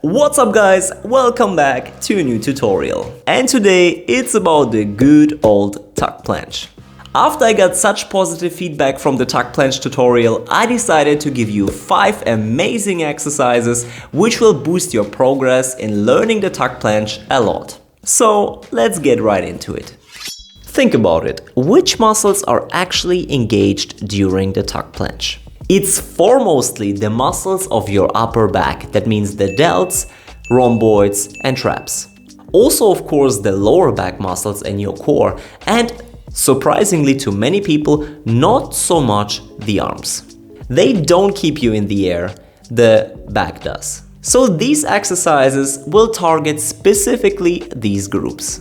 What's up guys, welcome back to a new tutorial. And today it's about the good old tuck planche. After I got such positive feedback from the tuck planche tutorial, I decided to give you 5 amazing exercises which will boost your progress in learning the tuck planche a lot. So let's get right into it. Think about it, which muscles are actually engaged during the tuck planche? It's foremostly the muscles of your upper back, that means the delts, rhomboids and traps. Also of course the lower back muscles and your core, and surprisingly to many people, not so much the arms. They don't keep you in the air, the back does. So these exercises will target specifically these groups.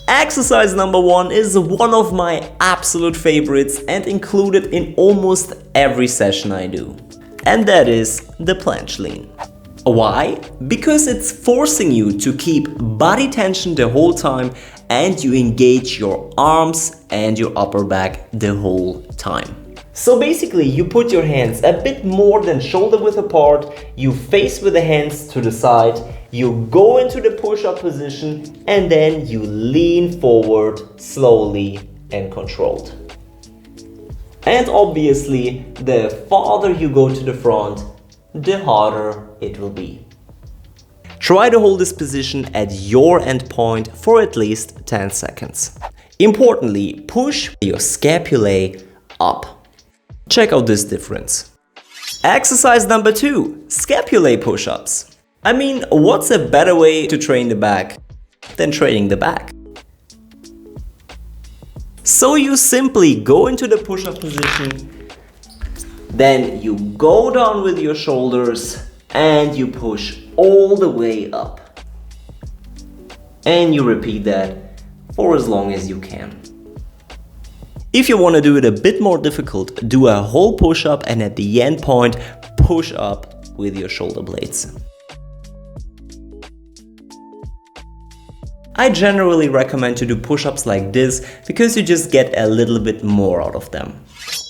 Exercise number 1 is one of my absolute favorites and included in almost every session I do. And that is the planche lean. Why? Because it's forcing you to keep body tension the whole time and you engage your arms and your upper back the whole time. So basically you put your hands a bit more than shoulder width apart, you face with the hands to the side, you go into the push-up position and then you lean forward slowly and controlled. And obviously the farther you go to the front, the harder it will be. Try to hold this position at your end point for at least 10 seconds. Importantly, push your scapulae up. Check out this difference. Exercise number 2, scapulae push-ups. I mean, what's a better way to train the back than training the back? So you simply go into the push-up position, then you go down with your shoulders and you push all the way up. And you repeat that for as long as you can. If you want to do it a bit more difficult, do a whole push-up and at the end point, push up with your shoulder blades. I generally recommend to do push-ups like this because you just get a little bit more out of them.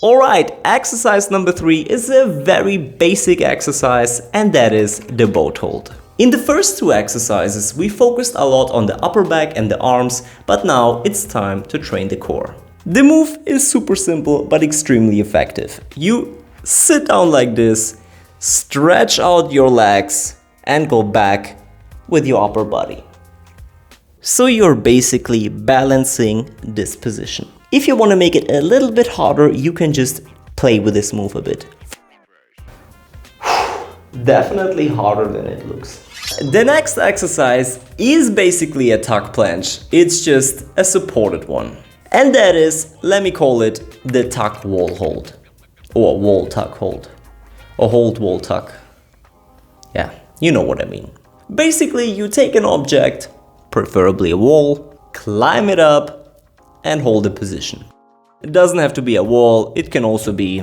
Alright, exercise number 3 is a very basic exercise and that is the boat hold. In the first 2 exercises we focused a lot on the upper back and the arms, but now it's time to train the core. The move is super simple but extremely effective. You sit down like this, stretch out your legs and go back with your upper body. So you're basically balancing this position. If you want to make it a little bit harder, you can just play with this move a bit. Definitely harder than it looks. The next exercise is basically a tuck planche. It's just a supported one. And that is, let me call it the tuck wall hold. Or wall tuck hold. Or hold wall tuck. Yeah, you know what I mean. Basically, you take an object, preferably a wall, climb it up and hold the position. It doesn't have to be a wall, it can also be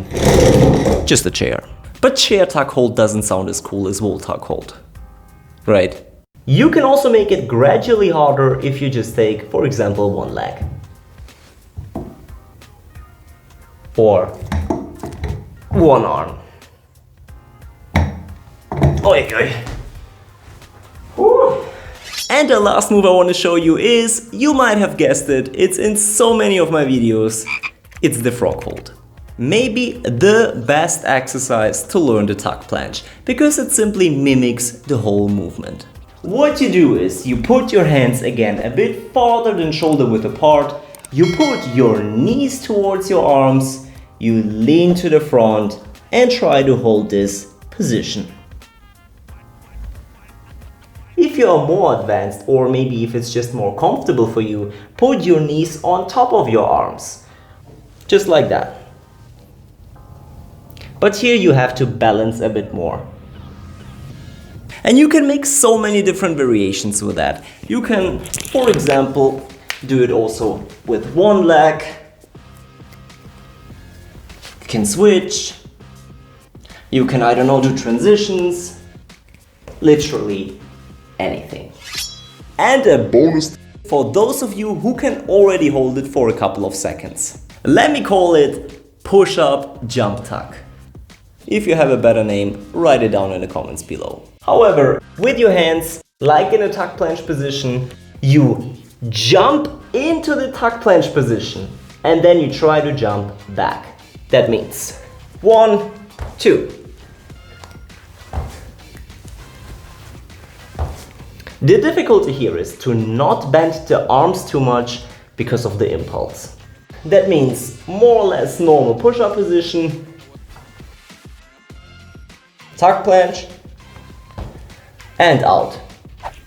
just a chair. But chair tuck hold doesn't sound as cool as wall tuck hold, right? You can also make it gradually harder if you just take, for example, one leg. Or one arm. Oi, oi. Woo. And the last move I want to show you is, you might have guessed it, it's in so many of my videos, it's the frog hold. Maybe the best exercise to learn the tuck planche, because it simply mimics the whole movement. What you do is, you put your hands again a bit farther than shoulder width apart, you put your knees towards your arms, you lean to the front and try to hold this position. If you are more advanced, or maybe if it's just more comfortable for you, put your knees on top of your arms. Just like that. But here you have to balance a bit more. And you can make so many different variations with that. You can, for example, do it also with one leg. You can switch. You can, I don't know, do transitions. Literally anything. And a bonus for those of you who can already hold it for a couple of seconds. Let me call it push-up jump tuck. If you have a better name, write it down in the comments below. However, with your hands, like in a tuck planche position, you jump into the tuck planche position and then you try to jump back. That means 1, 2. The difficulty here is to not bend the arms too much because of the impulse. That means more or less normal push-up position, tuck planche, and out.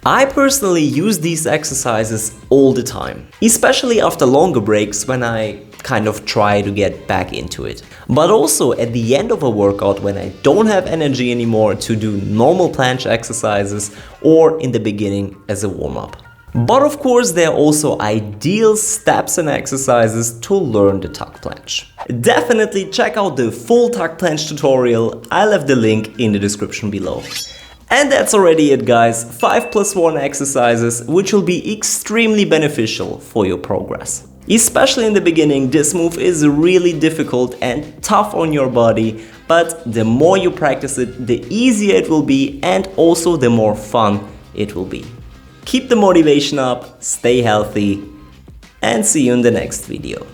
I personally use these exercises all the time, especially after longer breaks when I kind of try to get back into it. But also at the end of a workout when I don't have energy anymore to do normal planche exercises, or in the beginning as a warm-up. But of course there are also ideal steps and exercises to learn the tuck planche. Definitely check out the full tuck planche tutorial, I'll leave the link in the description below. And that's already it, guys, 5+1 exercises which will be extremely beneficial for your progress. Especially in the beginning, this move is really difficult and tough on your body, but the more you practice it, the easier it will be and also the more fun it will be. Keep the motivation up, stay healthy, and see you in the next video.